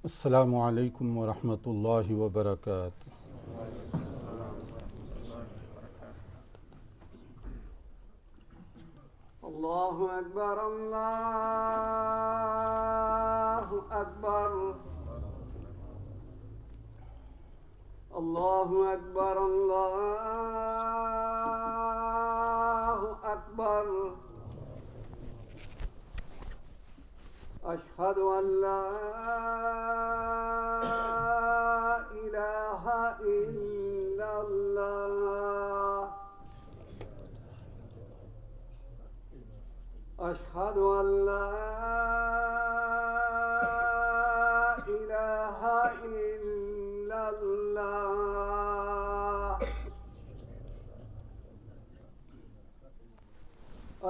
السلام علیکم ورحمۃ اللہ وبرکاتہ۔ اللہ اکبر اللہ اکبر اللہ اکبر اللہ اکبر اشہد ان لا الہ الا اللہ اشہد ان لا الہ الا اللہ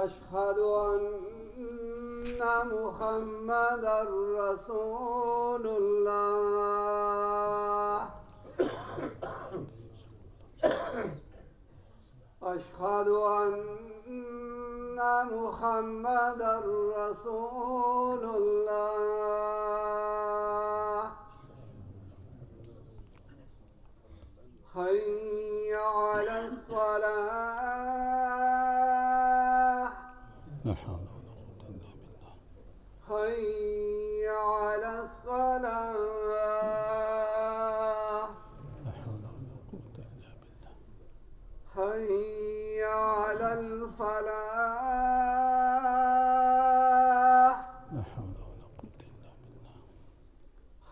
اشہد ان محمد رسول اللہ اشہد ان محمد رسول اللہ حی علی الصلاة حي على الصلاة حي على الفلاح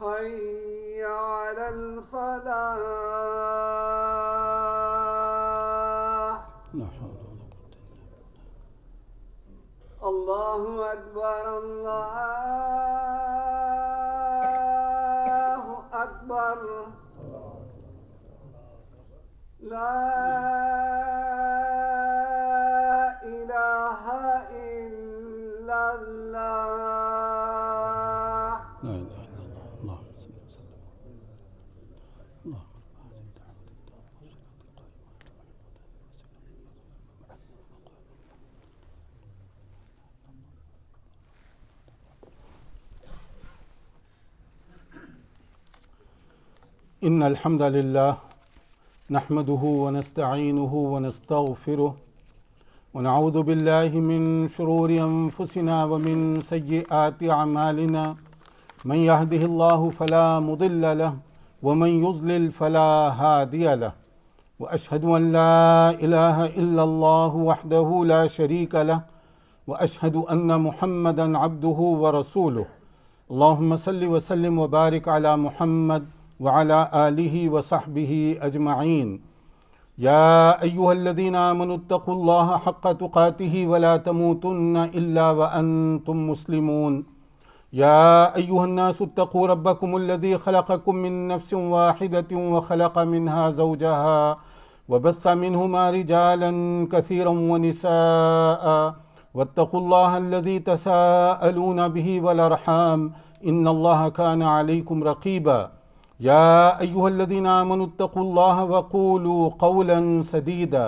حي على الفلاح اللہ اکبر اللہ اکبر لا الہ الا اللہ ان الحمد للہ نحمده ونستعینه ونستغفره ونعوذ باللہ من شرور انفسنا ومن سیئات اعمالنا من يهده الله فلا مضل له ومن يضلل فلا هادي له واشهد ان لا اله الا الله وحده لا شريك له واشهد ان محمدا عبده ورسوله اللهم صل وسلم وبارك على محمد وعلى آلہ وصحبہ اجمعین یا ایہا الذین آمنوا اتقوا اللہ حق تقاتہ ولا تموتن الا وانتم مسلمون یا ایہا الناس اتقوا ربکم الذی خلقکم من نفس واحدۃ وخلق منها زوجها وبث منہما رجالا کثیرا ونساء واتقوا اللہ الذی تساءلون به والارحام ان اللہ کان علیکم رقیبا یا ایہا الذین آمنوا اتقوا اللہ وقولوا قولا سدیدا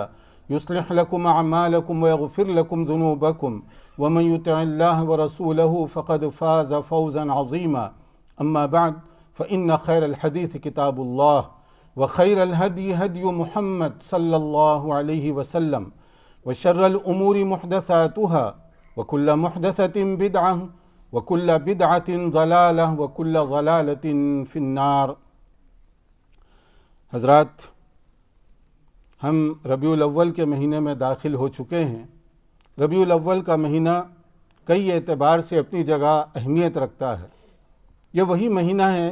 یصلح لکم اعمالکم ویغفر لکم ذنوبکم ومن یطع اللہ ورسولہ فقد فاز فوزا عظیما اما بعد فإن خیر الحدیث کتاب اللہ وخیر الہدی ہدی محمد صلی اللہ علیہ وسلم وشر الامور محدثاتها وکل محدثۃ بدعہ وکل بدعۃ ضلالہ وکل ضلالۃ فی النار۔ حضرات، ہم ربیع الاول کے مہینے میں داخل ہو چکے ہیں۔ ربیع الاول کا مہینہ کئی اعتبار سے اپنی جگہ اہمیت رکھتا ہے۔ یہ وہی مہینہ ہے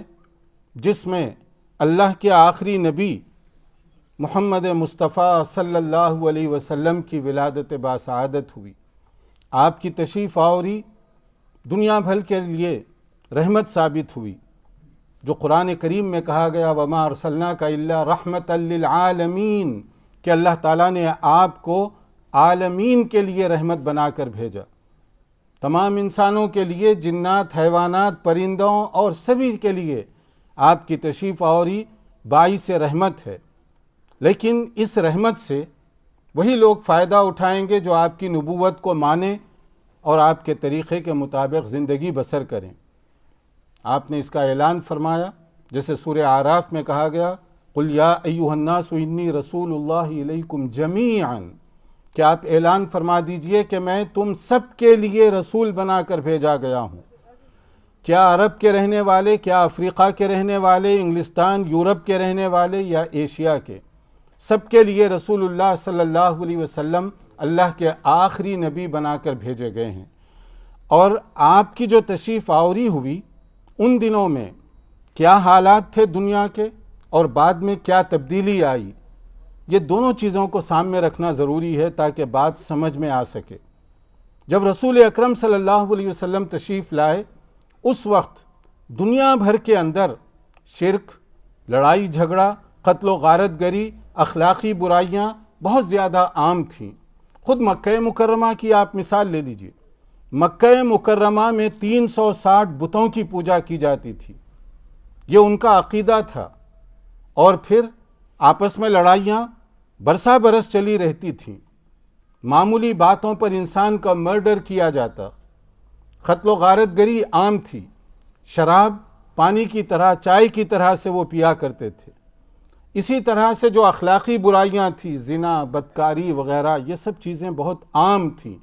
جس میں اللہ کے آخری نبی محمد مصطفیٰ صلی اللہ علیہ وسلم کی ولادت باسعادت ہوئی۔ آپ کی تشریف آوری دنیا بھر کے لیے رحمت ثابت ہوئی۔ جو قرآن کریم میں کہا گیا وَمَا أَرْسَلْنَاكَ إِلَّا رَحْمَةً لِّلْعَالَمِينَ کہ اللہ تعالیٰ نے آپ کو عالمین کے لیے رحمت بنا کر بھیجا، تمام انسانوں کے لیے، جنات، حیوانات، پرندوں اور سبھی کے لیے آپ کی تشریف آوری باعث رحمت ہے۔ لیکن اس رحمت سے وہی لوگ فائدہ اٹھائیں گے جو آپ کی نبوت کو مانیں اور آپ کے طریقے کے مطابق زندگی بسر کریں۔ آپ نے اس کا اعلان فرمایا، جیسے سورہ اعراف میں کہا گیا قُلْ يَا أَيُّهَا النَّاسُ إِنِّي رَسُولُ اللَّهِ إِلَيْكُمْ جَمِيعًا، کہ آپ اعلان فرما دیجئے کہ میں تم سب کے لیے رسول بنا کر بھیجا گیا ہوں۔ کیا عرب کے رہنے والے، کیا افریقہ کے رہنے والے، انگلستان، یورپ کے رہنے والے یا ایشیا کے، سب کے لیے رسول اللہ صلی اللہ علیہ وسلم اللہ کے آخری نبی بنا کر بھیجے گئے ہیں۔ اور آپ کی جو تشریف آوری ہوئی ان دنوں میں کیا حالات تھے دنیا کے اور بعد میں کیا تبدیلی آئی، یہ دونوں چیزوں کو سامنے رکھنا ضروری ہے تاکہ بات سمجھ میں آ سکے۔ جب رسول اکرم صلی اللہ علیہ وسلم تشریف لائے اس وقت دنیا بھر کے اندر شرک، لڑائی جھگڑا، قتل و غارت گری، اخلاقی برائیاں بہت زیادہ عام تھیں۔ خود مکہ مکرمہ کی آپ مثال لے لیجئے، مکہ مکرمہ میں 360 بتوں کی پوجا کی جاتی تھی، یہ ان کا عقیدہ تھا، اور پھر آپس میں لڑائیاں برسا برس چلی رہتی تھیں، معمولی باتوں پر انسان کا مرڈر کیا جاتا، قتل و غارت گری عام تھی، شراب پانی کی طرح، چائے کی طرح سے وہ پیا کرتے تھے۔ اسی طرح سے جو اخلاقی برائیاں تھیں، زنا، بدکاری وغیرہ، یہ سب چیزیں بہت عام تھیں۔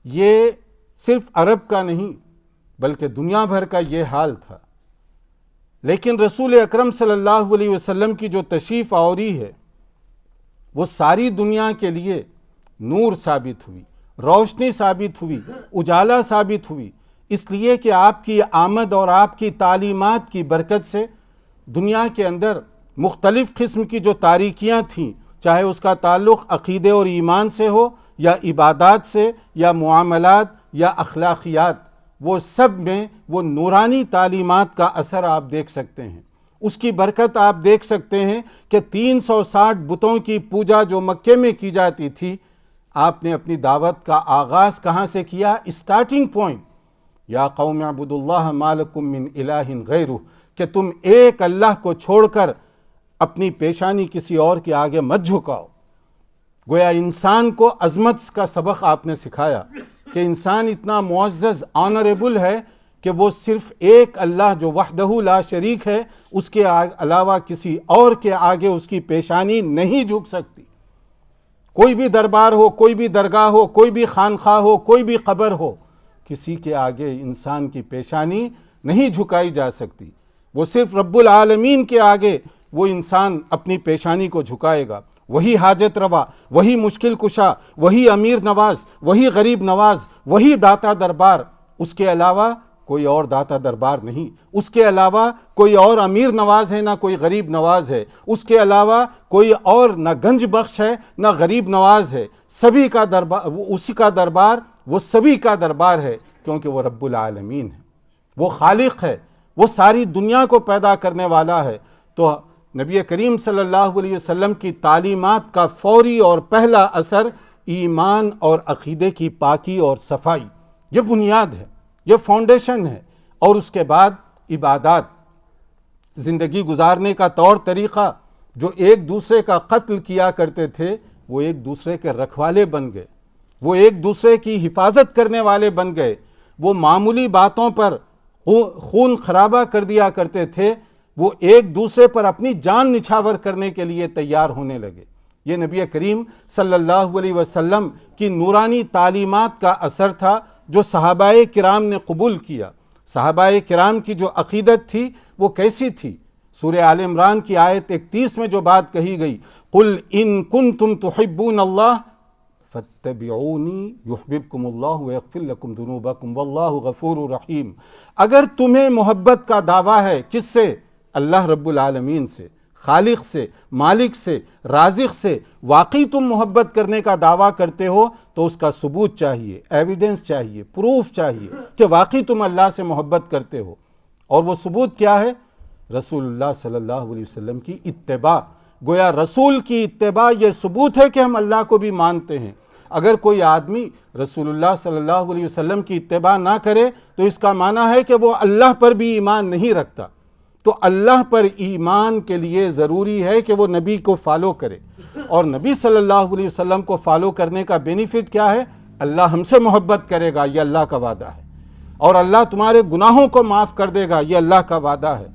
یہ صرف عرب کا نہیں بلکہ دنیا بھر کا یہ حال تھا۔ لیکن رسول اکرم صلی اللہ علیہ وسلم کی جو تشریف آوری ہے وہ ساری دنیا کے لیے نور ثابت ہوئی، روشنی ثابت ہوئی، اجالا ثابت ہوئی، اس لیے کہ آپ کی آمد اور آپ کی تعلیمات کی برکت سے دنیا کے اندر مختلف قسم کی جو تاریکیاں تھیں، چاہے اس کا تعلق عقیدے اور ایمان سے ہو یا عبادات سے یا معاملات یا اخلاقیات، وہ سب میں وہ نورانی تعلیمات کا اثر آپ دیکھ سکتے ہیں، اس کی برکت آپ دیکھ سکتے ہیں کہ 360 بتوں کی پوجا جو مکے میں کی جاتی تھی، آپ نے اپنی دعوت کا آغاز کہاں سے کیا؟ اسٹارٹنگ پوائنٹ، یا قوم اعبدوا اللہ ما لکم من الہ غیرہ، کہ تم ایک اللہ کو چھوڑ کر اپنی پیشانی کسی اور کے آگے مت جھکاؤ۔ گویا انسان کو عظمت کا سبق آپ نے سکھایا کہ انسان اتنا معزز، آنریبل ہے کہ وہ صرف ایک اللہ جو وحدہ لا شریک ہے، اس کے علاوہ کسی اور کے آگے اس کی پیشانی نہیں جھک سکتی۔ کوئی بھی دربار ہو، کوئی بھی درگاہ ہو، کوئی بھی خانقاہ ہو، کوئی بھی قبر ہو، کسی کے آگے انسان کی پیشانی نہیں جھکائی جا سکتی۔ وہ صرف رب العالمین کے آگے وہ انسان اپنی پیشانی کو جھکائے گا۔ وہی حاجت روا، وہی مشکل کشا، وہی امیر نواز، وہی غریب نواز، وہی داتا دربار، اس کے علاوہ کوئی اور داتا دربار نہیں، اس کے علاوہ کوئی اور امیر نواز ہے، نہ کوئی غریب نواز ہے، اس کے علاوہ کوئی اور نہ گنج بخش ہے نہ غریب نواز ہے، سبھی کا دربار، اسی کا دربار، وہ سبھی کا دربار ہے، کیونکہ وہ رب العالمین ہے، وہ خالق ہے، وہ ساری دنیا کو پیدا کرنے والا ہے۔ تو نبی کریم صلی اللہ علیہ وسلم کی تعلیمات کا فوری اور پہلا اثر ایمان اور عقیدے کی پاکی اور صفائی، یہ بنیاد ہے، یہ فاؤنڈیشن ہے، اور اس کے بعد عبادات، زندگی گزارنے کا طور طریقہ۔ جو ایک دوسرے کا قتل کیا کرتے تھے وہ ایک دوسرے کے رکھوالے بن گئے، وہ ایک دوسرے کی حفاظت کرنے والے بن گئے، وہ معمولی باتوں پر خون خرابہ کر دیا کرتے تھے، وہ ایک دوسرے پر اپنی جان نچھاور کرنے کے لیے تیار ہونے لگے۔ یہ نبی کریم صلی اللہ علیہ وسلم کی نورانی تعلیمات کا اثر تھا جو صحابہ کرام نے قبول کیا۔ صحابہ کرام کی جو عقیدت تھی وہ کیسی تھی؟ سورہ آل عمران کی آیت 31 میں جو بات کہی گئی، قُلْ إِن كُنْتُمْ تُحِبُّونَ اللَّهَ فَاتَّبِعُونِي يُحْبِبْكُمُ اللَّهُ وَيَغْفِرْ لَكُمْ ذُنُوبَكُمْ وَاللَّهُ غَفُورٌ رَحِيمٌ۔ اگر تمہیں محبت کا دعویٰ ہے، کس سے؟ اللہ رب العالمین سے، خالق سے، مالک سے، رازق سے، واقعی تم محبت کرنے کا دعویٰ کرتے ہو تو اس کا ثبوت چاہیے، ایویڈنس چاہیے، پروف چاہیے کہ واقعی تم اللہ سے محبت کرتے ہو۔ اور وہ ثبوت کیا ہے؟ رسول اللہ صلی اللہ علیہ وسلم کی اتباع۔ گویا رسول کی اتباع یہ ثبوت ہے کہ ہم اللہ کو بھی مانتے ہیں۔ اگر کوئی آدمی رسول اللہ صلی اللہ علیہ وسلم کی اتباع نہ کرے تو اس کا معنی ہے کہ وہ اللہ پر بھی ایمان نہیں رکھتا۔ تو اللہ پر ایمان کے لیے ضروری ہے کہ وہ نبی کو فالو کرے، اور نبی صلی اللہ علیہ وسلم کو فالو کرنے کا بینیفٹ کیا ہے؟ اللہ ہم سے محبت کرے گا، یہ اللہ کا وعدہ ہے۔ اور اللہ تمہارے گناہوں کو معاف کر دے گا، یہ اللہ کا وعدہ ہے،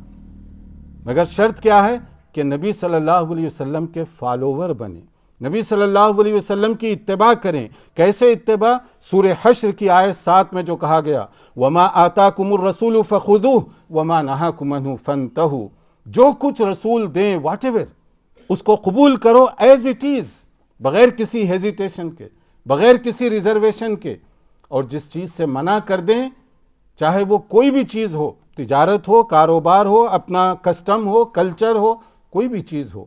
مگر شرط کیا ہے کہ نبی صلی اللہ علیہ وسلم کے فالوور بنیں، نبی صلی اللہ علیہ وسلم کی اتباع کریں۔ کیسے اتباع؟ سورہ حشر کی آیت 7 میں جو کہا گیا وَمَا آتَاكُمُ الرَّسُولُ فَخُذُوهُ وَمَا نَهَاكُمْ عَنْهُ فَانْتَهُوا، جو کچھ رسول دیں واٹ ایور اس کو قبول کرو ایز اٹ از، بغیر کسی ہیزیٹیشن کے، بغیر کسی ریزرویشن کے، اور جس چیز سے منع کر دیں، چاہے وہ کوئی بھی چیز ہو، تجارت ہو، کاروبار ہو، اپنا کسٹم ہو، کلچر ہو، کوئی بھی چیز ہو،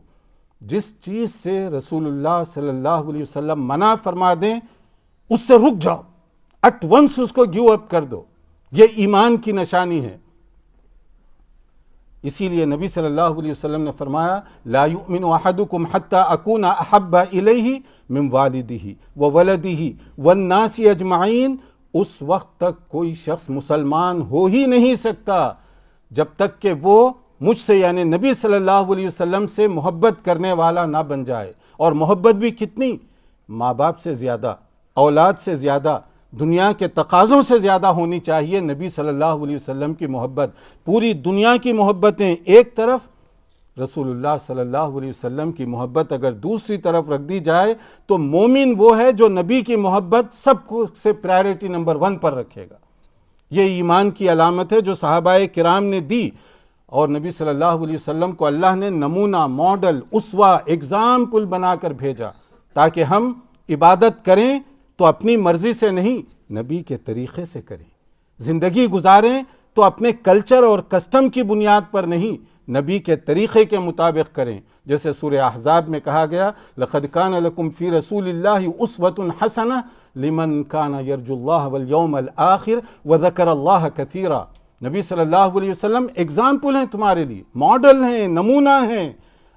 جس چیز سے رسول اللہ صلی اللہ علیہ وسلم منع فرما دیں اس سے رک جاؤ، اٹ ونس اس کو گیو اپ کر دو، یہ ایمان کی نشانی ہے۔ اسی لیے نبی صلی اللہ علیہ وسلم نے فرمایا لا یؤمن احدکم حتی اکون احب الیہ من والدہ وولدہ والناس اجمعین، اس وقت تک کوئی شخص مسلمان ہو ہی نہیں سکتا جب تک کہ وہ مجھ سے یعنی نبی صلی اللہ علیہ وسلم سے محبت کرنے والا نہ بن جائے۔ اور محبت بھی کتنی؟ ماں باپ سے زیادہ، اولاد سے زیادہ، دنیا کے تقاضوں سے زیادہ ہونی چاہیے نبی صلی اللہ علیہ وسلم کی محبت۔ پوری دنیا کی محبتیں ایک طرف، رسول اللہ صلی اللہ علیہ وسلم کی محبت اگر دوسری طرف رکھ دی جائے تو مومن وہ ہے جو نبی کی محبت سب کو سے پرائرٹی نمبر 1 پر رکھے گا۔ یہ ایمان کی علامت ہے جو صحابہ کرام نے دی، اور نبی صلی اللہ علیہ وسلم کو اللہ نے نمونہ، ماڈل، اسوہ، ایگزامپل بنا کر بھیجا تاکہ ہم عبادت کریں تو اپنی مرضی سے نہیں، نبی کے طریقے سے کریں، زندگی گزاریں تو اپنے کلچر اور کسٹم کی بنیاد پر نہیں، نبی کے طریقے کے مطابق کریں۔ جیسے سورہ احزاب میں کہا گیا لَقَدْ كَانَ لَكُمْ فِي رَسُولِ اللَّهِ أُسْوَةٌ حَسَنَةٌ لِمَنْ كَانَ يَرْجُو اللَّهَ وَالْيَوْمَ الْآخِرَ وَذَكَرَ اللَّهَ كَثِيرًا۔ نبی صلی اللہ علیہ وسلم ایگزامپل ہیں تمہارے لیے، ماڈل ہیں، نمونہ ہیں۔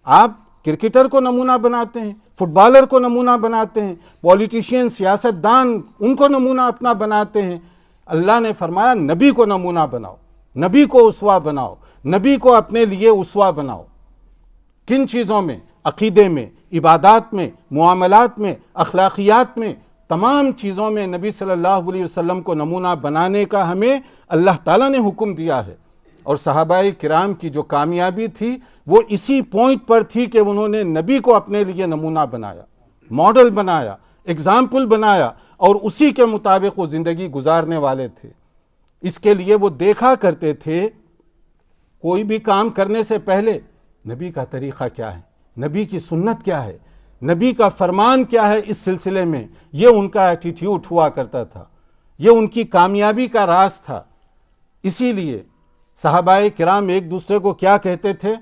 آپ کرکٹر کو نمونہ بناتے ہیں، فٹ بالر کو نمونہ بناتے ہیں، پولیٹیشین، سیاستدان ان کو نمونہ اپنا بناتے ہیں۔ اللہ نے فرمایا نبی کو نمونہ بناؤ، نبی کو اسوہ بناؤ، نبی کو اپنے لیے اسوہ بناؤ۔ کن چیزوں میں؟ عقیدے میں، عبادات میں، معاملات میں، اخلاقیات میں، تمام چیزوں میں نبی صلی اللہ علیہ وسلم کو نمونہ بنانے کا ہمیں اللہ تعالیٰ نے حکم دیا ہے۔ اور صحابہ کرام کی جو کامیابی تھی وہ اسی پوائنٹ پر تھی کہ انہوں نے نبی کو اپنے لیے نمونہ بنایا، ماڈل بنایا، ایگزامپل بنایا، اور اسی کے مطابق وہ زندگی گزارنے والے تھے۔ اس کے لیے وہ دیکھا کرتے تھے کوئی بھی کام کرنے سے پہلے نبی کا طریقہ کیا ہے، نبی کی سنت کیا ہے، نبی کا فرمان کیا ہے اس سلسلے میں۔ یہ ان کا ایٹیٹیوڈ ہوا کرتا تھا، یہ ان کی کامیابی کا راز تھا۔ اسی لیے صحابہ کرام ایک دوسرے کو کیا کہتے تھے؟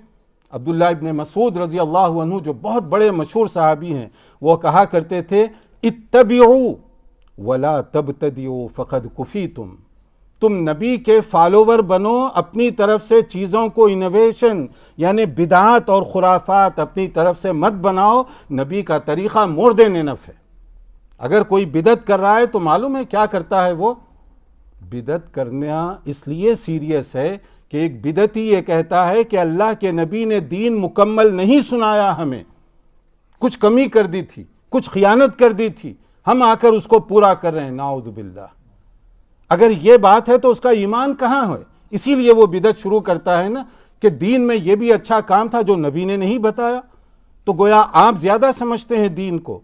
عبداللہ ابن مسعود رضی اللہ عنہ جو بہت بڑے مشہور صحابی ہیں، وہ کہا کرتے تھے اتبعوا ولا تبتدعوا فقد کفیتم، تم نبی کے فالوور بنو، اپنی طرف سے چیزوں کو انوویشن یعنی بدعات اور خرافات اپنی طرف سے مت بناؤ، نبی کا طریقہ مور دین انف ہے۔ اگر کوئی بدعت کر رہا ہے تو معلوم ہے کیا کرتا ہے وہ؟ بدعت کرنا اس لیے سیریس ہے کہ ایک بدعتی یہ کہتا ہے کہ اللہ کے نبی نے دین مکمل نہیں سنایا، ہمیں کچھ کمی کر دی تھی، کچھ خیانت کر دی تھی، ہم آ کر اس کو پورا کر رہے ہیں، نعوذ باللہ۔ اگر یہ بات ہے تو اس کا ایمان کہاں ہے؟ اسی لیے وہ بدعت شروع کرتا ہے نا کہ دین میں یہ بھی اچھا کام تھا جو نبی نے نہیں بتایا، تو گویا آپ زیادہ سمجھتے ہیں دین کو،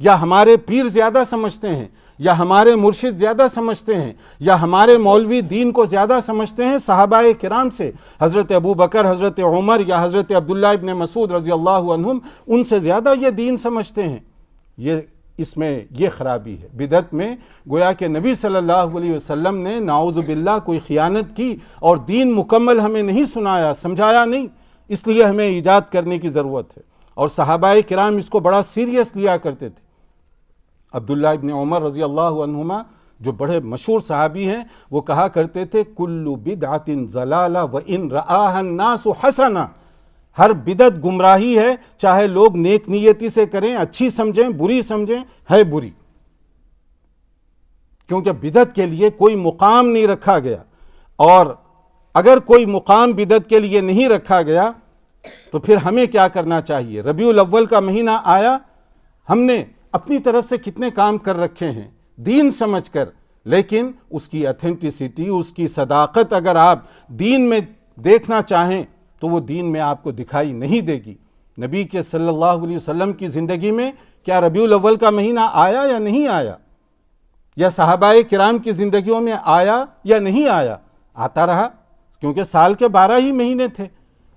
یا ہمارے پیر زیادہ سمجھتے ہیں، یا ہمارے مرشد زیادہ سمجھتے ہیں، یا ہمارے مولوی دین کو زیادہ سمجھتے ہیں صحابہ کرام سے، حضرت ابو بکر، حضرت عمر یا حضرت عبداللہ ابن مسعود رضی اللہ عنہم، ان سے زیادہ یہ دین سمجھتے ہیں۔ اس میں یہ خرابی ہے بدعت میں، گویا کہ نبی صلی اللہ علیہ وسلم نے نعوذ باللہ کوئی خیانت کی اور دین مکمل ہمیں نہیں سنایا، سمجھایا نہیں، اس لیے ہمیں ایجاد کرنے کی ضرورت ہے۔ اور صحابہ کرام اس کو بڑا سیریس لیا کرتے تھے۔ عبداللہ ابن عمر رضی اللہ عنہما جو بڑے مشہور صحابی ہیں، وہ کہا کرتے تھے کل بدعت ضلالہ وان رآها الناس حسنہ، ہر بدعت گمراہی ہے، چاہے لوگ نیک نیتی سے کریں، اچھی سمجھیں، بری سمجھیں، ہے بری، کیونکہ بدعت کے لیے کوئی مقام نہیں رکھا گیا۔ اور اگر کوئی مقام بدعت کے لیے نہیں رکھا گیا تو پھر ہمیں کیا کرنا چاہیے؟ ربیع الاول کا مہینہ آیا، ہم نے اپنی طرف سے کتنے کام کر رکھے ہیں دین سمجھ کر، لیکن اس کی ایتھینٹسٹی، اس کی صداقت اگر آپ دین میں دیکھنا چاہیں تو وہ دین میں آپ کو دکھائی نہیں دے گی۔ نبی کے صلی اللہ علیہ وسلم کی زندگی میں کیا ربیع الاول کا مہینہ آیا یا نہیں آیا؟ یا صحابہ کرام کی زندگیوں میں آیا یا نہیں آیا؟ آتا رہا، کیونکہ سال کے 12 ہی مہینے تھے،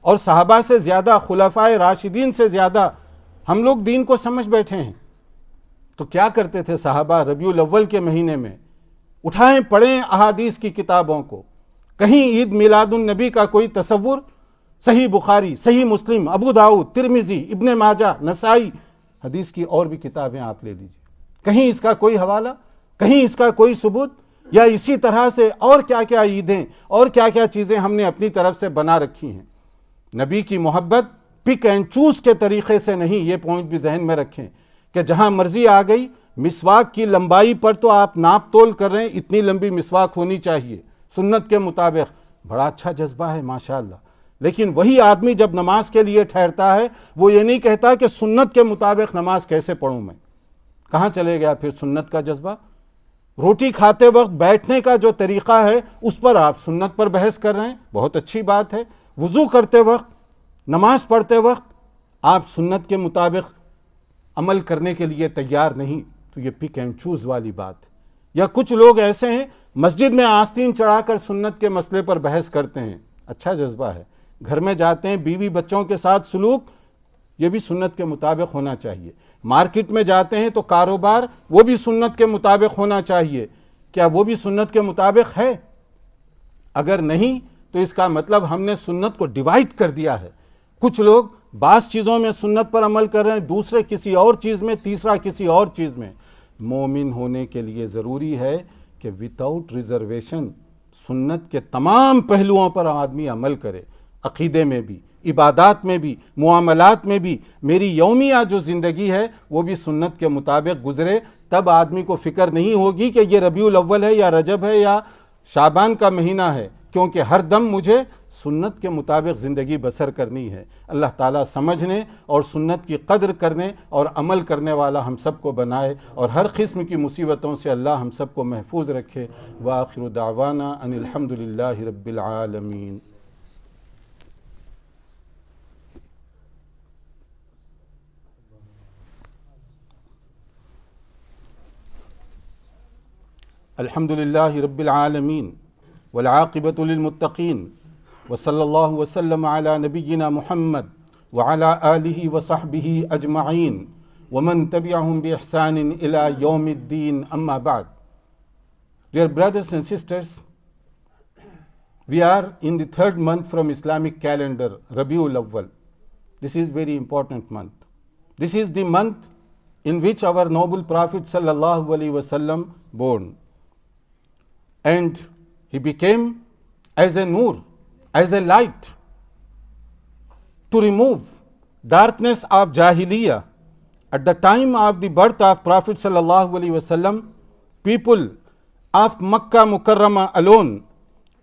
اور صحابہ سے زیادہ، خلفائے راشدین سے زیادہ ہم لوگ دین کو سمجھ بیٹھے ہیں۔ تو کیا کرتے تھے صحابہ ربیع الاول کے مہینے میں؟ اٹھائیں پڑھیں احادیث کی کتابوں کو، کہیں عید میلاد النبی کا کوئی تصور؟ صحیح بخاری، صحیح مسلم، ابو داؤد، ترمذی، ابن ماجہ، نسائی، حدیث کی اور بھی کتابیں آپ لے لیجئے، کہیں اس کا کوئی حوالہ، کہیں اس کا کوئی ثبوت؟ یا اسی طرح سے اور کیا کیا عیدیں اور کیا کیا چیزیں ہم نے اپنی طرف سے بنا رکھی ہیں۔ نبی کی محبت پک اینڈ چوز کے طریقے سے نہیں، یہ پوائنٹ بھی ذہن میں رکھیں کہ جہاں مرضی آ گئی، مسواک کی لمبائی پر تو آپ ناپ تول کر رہے ہیں، اتنی لمبی مسواک ہونی چاہیے سنت کے مطابق، بڑا اچھا جذبہ ہے ماشاءاللہ، لیکن وہی آدمی جب نماز کے لیے ٹھہرتا ہے وہ یہ نہیں کہتا کہ سنت کے مطابق نماز کیسے پڑھوں میں۔ کہاں چلے گیا پھر سنت کا جذبہ؟ روٹی کھاتے وقت بیٹھنے کا جو طریقہ ہے اس پر آپ سنت پر بحث کر رہے ہیں، بہت اچھی بات ہے۔ وضو کرتے وقت، نماز پڑھتے وقت آپ سنت کے مطابق عمل کرنے کے لیے تیار نہیں، تو یہ پک اینڈ چوز والی بات ہے۔ یا کچھ لوگ ایسے ہیں مسجد میں آستین چڑھا کر سنت کے مسئلے پر بحث کرتے ہیں، اچھا جذبہ ہے، گھر میں جاتے ہیں بیوی بچوں کے ساتھ سلوک، یہ بھی سنت کے مطابق ہونا چاہیے۔ مارکیٹ میں جاتے ہیں تو کاروبار، وہ بھی سنت کے مطابق ہونا چاہیے، کیا وہ بھی سنت کے مطابق ہے؟ اگر نہیں تو اس کا مطلب ہم نے سنت کو ڈیوائڈ کر دیا ہے۔ کچھ لوگ بعض چیزوں میں سنت پر عمل کر رہے ہیں، دوسرے کسی اور چیز میں، تیسرا کسی اور چیز میں۔ مومن ہونے کے لیے ضروری ہے کہ وداؤٹ ریزرویشن سنت کے تمام پہلوؤں پر آدمی عمل کرے، عقیدے میں بھی، عبادات میں بھی، معاملات میں بھی۔ میری یومیہ جو زندگی ہے وہ بھی سنت کے مطابق گزرے، تب آدمی کو فکر نہیں ہوگی کہ یہ ربیع الاول ہے یا رجب ہے یا شعبان کا مہینہ ہے، کیونکہ ہر دم مجھے سنت کے مطابق زندگی بسر کرنی ہے۔ اللہ تعالیٰ سمجھنے اور سنت کی قدر کرنے اور عمل کرنے والا ہم سب کو بنائے، اور ہر قسم کی مصیبتوں سے اللہ ہم سب کو محفوظ رکھے۔ وآخر دعوانا ان الحمدللہ رب العالمین۔ الحمدللہ رب العالمین والعاقبۃ للمتقین، وصلی اللہ وسلم علی نبینا محمد وعلی آلہ وصحبہ اجمعین ومن تبعہم بإحسان الی یوم الدین، اما بعد۔ Dear brothers and sisters, we are in the third month from Islamic calendar, Rabiul Awwal. This is very important month. This is the month in which our noble Prophet sallallahu alaihi wasallam born. And he became as a nur, as a light, to remove darkness of Jahiliyyah. At the time of the birth of Prophet sallallahu alaihi wasallam, people of Makkah Mukarramah alone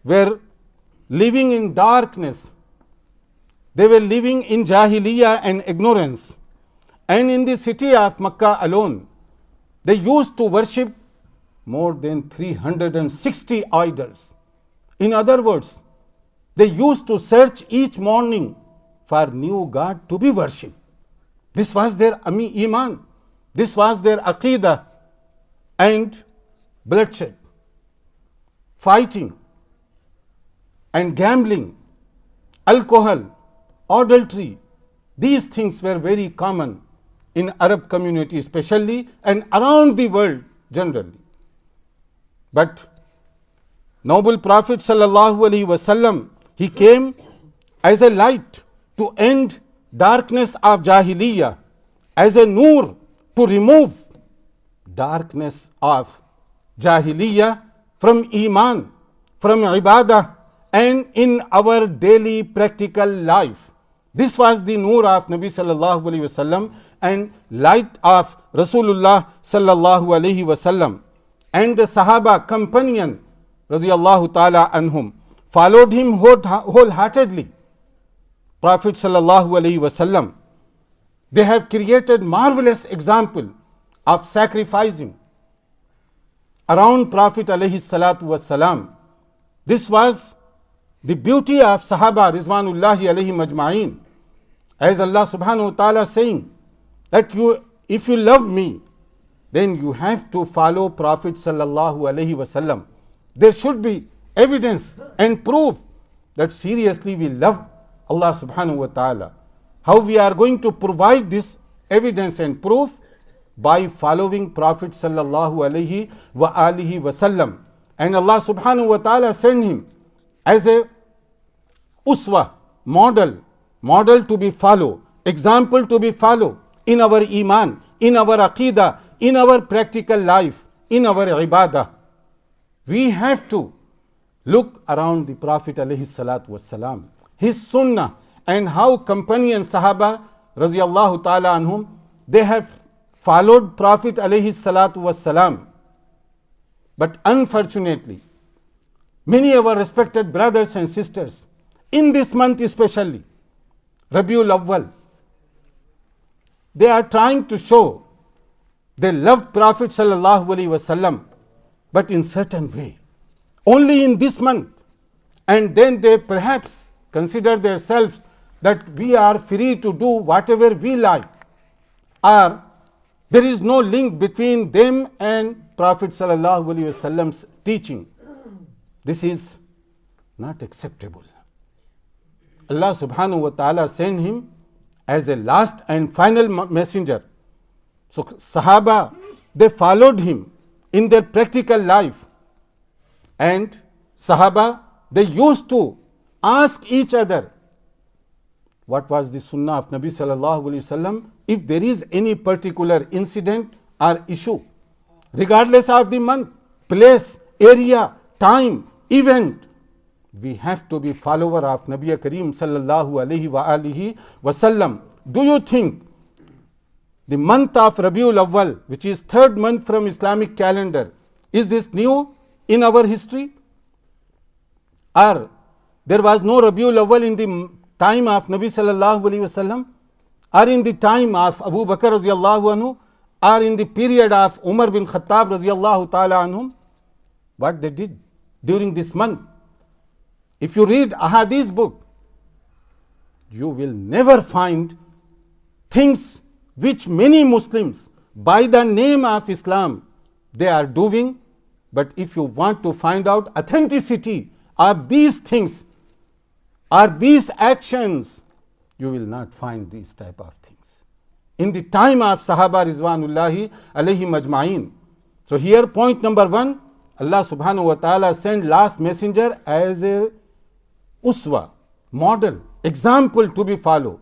were living in darkness. They were living in Jahiliyyah and ignorance. And in the city of Makkah alone, they used to worship more than 360 idols. In other words, they used to search each morning for new God to be worshipped. This was their iman. This was their aqidah. And bloodshed, fighting, and gambling, alcohol, adultery, these things were very common in Arab community especially, and around the world generally. But noble Prophet sallallahu alaihi wasallam, he came as a light to end darkness of Jahiliyyah, as a nur to remove darkness of Jahiliyyah from Iman, from Ibadah, and in our daily practical life. This was the nur of Nabi sallallahu alaihi wasallam and light of Rasulullah sallallahu alaihi wasallam. And the Sahaba companion radiyallahu ta'ala anhum followed him wholeheartedly. Prophet sallallahu alaihi wasallam, they have created marvelous example of sacrificing, around Prophet alayhi salatu wassalam. This was the beauty of Sahaba Rizwanullahi alayhim ajma'in. As Allah subhanahu wa ta'ala saying that if you love me, then you have to follow Prophet sallallahu alayhi wasallam. There should be evidence and proof that seriously we love Allah subhanahu wa ta'ala. How we are going to provide this evidence and proof? By following Prophet sallallahu alayhi wa alihi wasallam. And Allah subhanahu wa ta'ala sent him as a uswa, model to be followed, example to be followed in our iman, in our aqidah, in our practical life, in our ibadah. We have to look around the Prophet alayhi salatu wassalam, his sunnah, and how companion Sahaba radiyallahu ta'ala anhum, they have followed Prophet alayhi salatu wassalam. But unfortunately, many of our respected brothers and sisters, in this month especially, Rabiul Awwal, they are trying to show they love Prophet sallallahu alaihi wasallam, but in certain way, only in this month. And then they perhaps consider themselves that we are free to do whatever we like, or there is no link between them and Prophet sallallahu alaihi wasallam's teaching. This is not acceptable. Allah subhanahu wa ta'ala sent him as a last and final messenger. So Sahaba, they followed him in their practical life. And Sahaba, they used to ask each other, what was the sunnah of Nabi sallallahu alaihi wasallam? If there is any particular incident or issue, regardless of the month, place, area, time, event, we have to be follower of Nabi Kareem sallallahu alaihi wa alihi wasallam. Do you think the month of Rabiul Awwal, which is third month from Islamic calendar, is this new in our history? Or there was no Rabiul Awwal in the time of Nabi sallallahu alaihi wasallam, or in the time of Abu Bakr radiyallahu anhu, or in the period of Umar bin Khattab radiyallahu ta'ala anhum? What they did during this month? If you read Ahadith book, you will never find things which many Muslims by the name of Islam they are doing. But if you want to find out authenticity of these things or these actions, you will not find these type of things in the time of Sahaba Rizwanullahi alayhim ajma'in. So here point number 1, Allah subhanahu wa ta'ala sent last messenger as a uswa, model, example to be followed.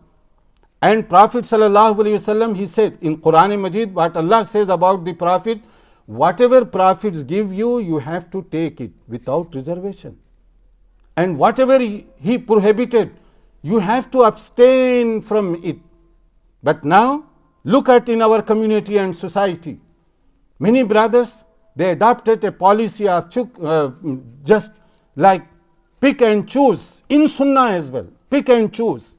And Prophet sallallahu alaihi wasallam, he said in Quran Majid, what Allah says about the Prophet, whatever prophets give you, you have to take it without reservation. And whatever he prohibited, you have to abstain from it. But now, look at in our community and society, many brothers, they adopted a policy of just like pick and choose, in Sunnah as well, pick and choose.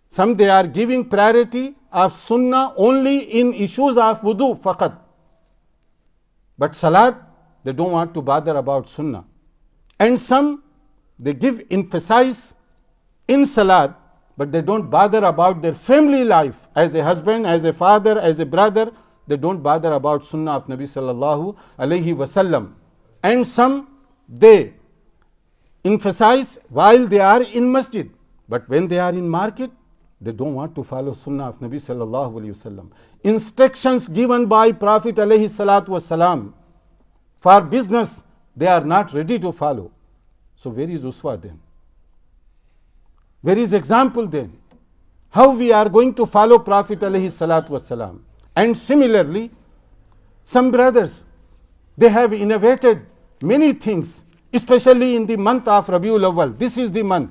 Some they are giving priority of Sunnah only in issues of wudu faqat. But Salat, they don't want to bother about Sunnah. And some, they give emphasis in Salat, but they don't bother about their family life. As a husband, as a father, as a brother, they don't bother about Sunnah of Nabi sallallahu alayhi wasallam. And some, they emphasize while they are in masjid, but when they are in market, they don't want to follow Sunnah of Nabi sallallahu alayhi wasallam. Instructions given by Prophet alayhi salatu wasalam for business, they are not ready to follow. So where is uswa then? Where is example then? How we are going to follow Prophet alayhi salatu wasalam? And similarly, some brothers, they have innovated many things, especially in the month of Rabiul Awwal. This is the month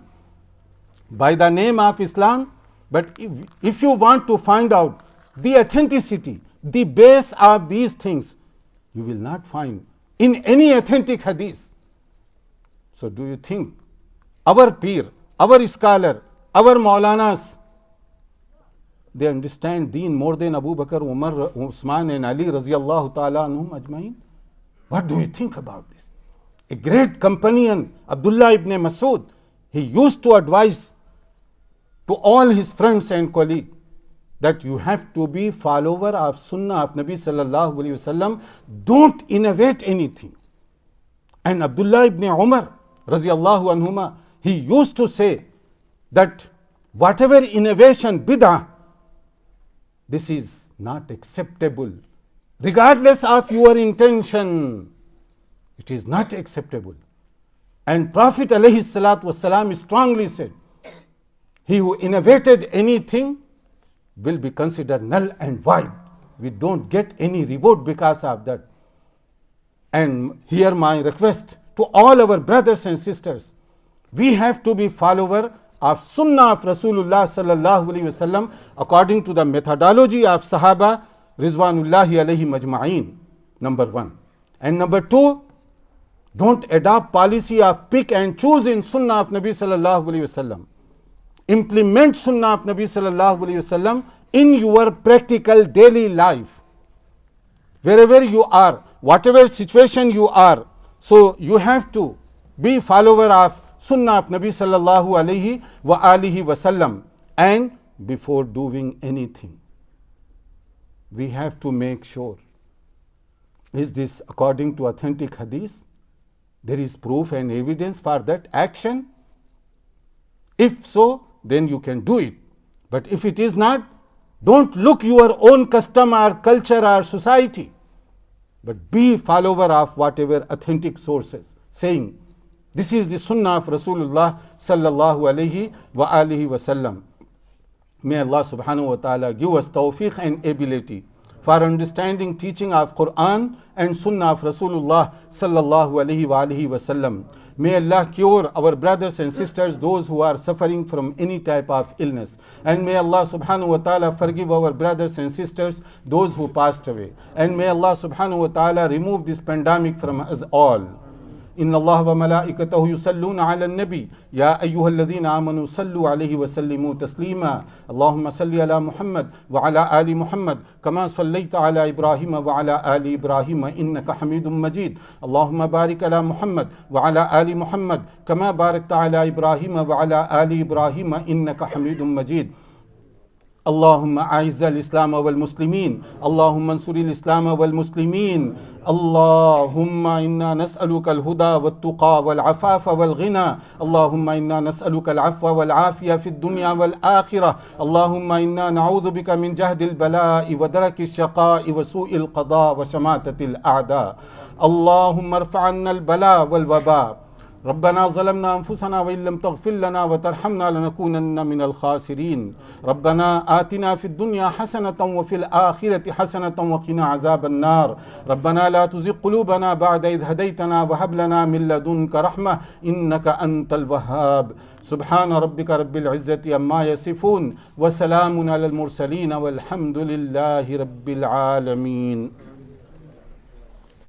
by the name of Islam. But if you want to find out the authenticity, the base of these things, you will not find in any authentic hadith. So do you think our peer, our scholar, our Maulanas, they understand deen more than Abu Bakr, Umar, Usman and Ali radiyallahu ta'ala anhum ajmain? What do you think about this? A great companion, Abdullah ibn Masud, he used to advise to all his friends and colleagues that you have to be follower of Sunnah of Nabi sallallahu alaihi wasallam. Don't innovate anything. And Abdullah ibn Umar radiyallahu anhuma, he used to say that whatever innovation, bid'ah, this is not acceptable. Regardless of your intention, it is not acceptable. And Prophet alayhi salatu wasalam strongly said, he who innovated anything will be considered null and void. We don't get any reward because of that. And here my request to all our brothers and sisters, we have to be follower of Sunnah of Rasulullah sallallahu alaihi wasallam according to the methodology of Sahaba Rizwanullahi alayhi majma'een, number one. And number two, don't adopt policy of pick and choose in Sunnah of Nabi sallallahu alaihi wasallam. Implement Sunnah of Nabi sallallahu alaihi wasallam in your practical daily life. Wherever you are, whatever situation you are, so you have to be follower of Sunnah of Nabi sallallahu alaihi wa alihi wasallam. And before doing anything, we have to make sure, is this according to authentic hadith? There is proof and evidence for that action. If so, then you can do it. But if it is not, don't look your own custom or culture or society, but be follower of whatever authentic sources saying, this is the Sunnah of Rasulullah sallallahu alaihi wa alihi wasallam. May Allah subhanahu wa ta'ala give us tawfiq and ability for understanding teaching of Quran and Sunnah of Rasulullah sallallahu alaihi wa alihi wasallam. May Allah cure our brothers and sisters, those who are suffering from any type of illness. And may Allah subhanahu wa ta'ala forgive our brothers and sisters, those who passed away. And may Allah subhanahu wa ta'ala remove this pandemic from us all. إن الله وملائكته يصلون على النبي يا أيها الذين آمنوا صلوا عليه وسلموا تسليما اللهم صل على محمد وعلى آل محمد كما صليت على إبراهيم وعلى آل إبراهيم إنك حميد مجيد اللهم بارك على محمد وعلى آل محمد كما باركت على إبراهيم وعلى آل إبراهيم إنك حميد مجيد اللهم أعز الإسلام والمسلمين اللهم انصر الإسلام والمسلمين اللهم إنا نسألك الهدى والتقى والعفاف والغنى اللهم إنا نسألك العفو والعافية في الدنيا والآخرة اللهم إنا نعوذ بك من جهد البلاء ودرك الشقاء وسوء القضاء وشماتة الأعداء اللهم ارفع عنا البلاء والوباء ربنا ظلمنا أنفسنا وإن لم تغفر لنا وترحمنا لنكونن من الخاسرين ربنا آتنا في الدنيا حسنة وفي الآخرة حسنة وقنا عذاب النار ربنا لا تزغ قلوبنا بعد إذ هديتنا وهب لنا من لدنك رحمة إنك أنت الوهاب سبحان ربك رب العزة عما يصفون وسلام على المرسلين والحمد لله رب العالمين.